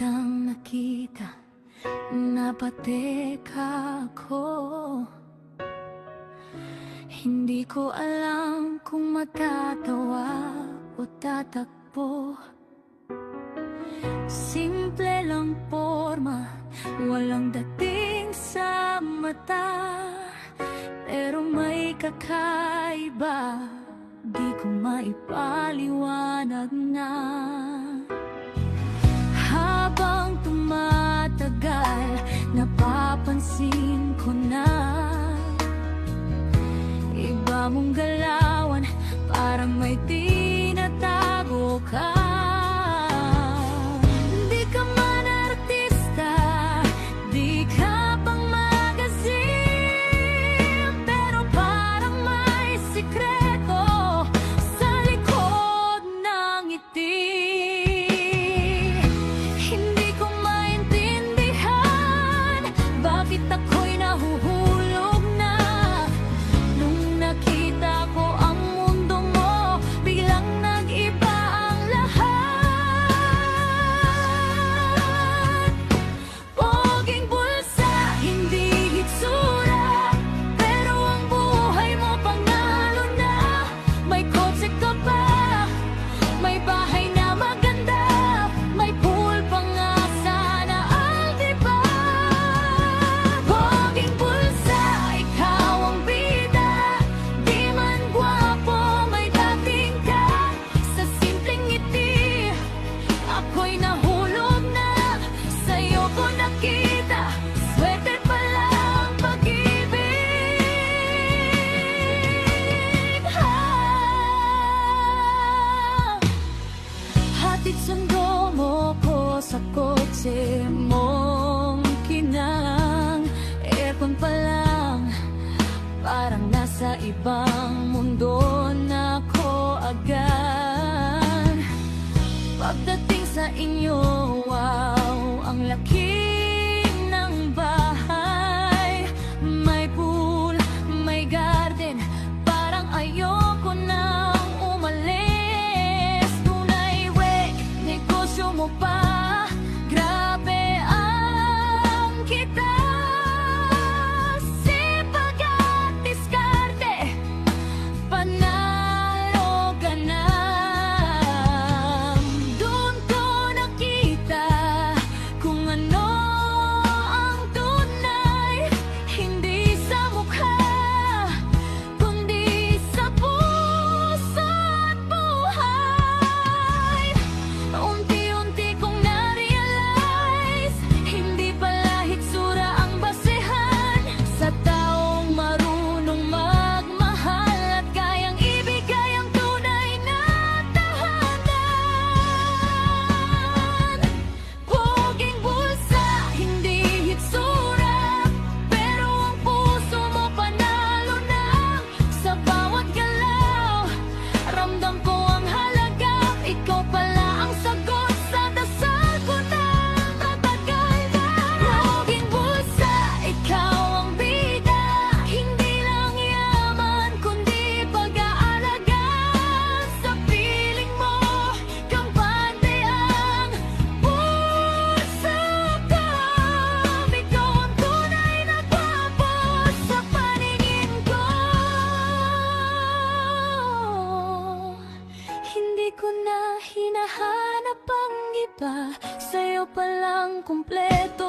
kitang nakita, napateka ako. Hindi ko alam kung matatawa o tatakbo. Simple lang forma, walang dating sa mata, pero may kakaiba, di ko maipaliwanag na. Habang tumatagal, napapansin ko na iba mong galawan, parang may tinatago ka. Di ka man artista, di ka pang magazine, pero parang may sikreto sa likod ng ngiti. Hindi ko maintindihan bakit ako'y nahuhulog na. Nung nakita ko ang mundo mo, biglang nag-iba ang lahat. Poging bulsa, hindi hitsura, pero ang buhay mo panalo na. May kotse ka pa, may bahay na maganda, may pool pa nga sana ang diba. Poging bulsa, ikaw ang bida, di man gwapo, may dating ka. Sa simpleng ngiti, ako'y nahulog na. Sa'yo ko nakita, swerte pala ang pag-ibig. Hatid sundo mo ko sa kotse mong kinang. Aircon pa lang, parang nasa ibang mundo na ko agad. Pagdating sa inyo, wow, ang laki ng bahay. May pool, may garden, parang ayoko nang umalis. Tunay, weh, negosyo mo pa, grabe ang kita. Sipag at diskarte, panalo ka na. Doon ko nakita kung ano ang tunay, hindi sa mukha, kundi sa puso at buhay. Unti-unti kong na-realize, hindi pala hitsura ang basehan sa taong marunong magmahal at kayang ibigay ang tunay na tahanan. Poging bulsa, hindi hitsura, pero ang puso mo panalo na. Sa bawat galaw, ramdam ko ang halaga. Ikaw pala ang sagot sa dasal ko ng tatagal na. Poging bulsa, ikaw ang bida, hindi lang yaman kundi pag-aalaga. Sa piling mo, kampante ang puso ko. Ikaw ang tunay na gwapo sa paningin ko. Hindi ko na hinahanap ang iba, sa'yo palang kumpleto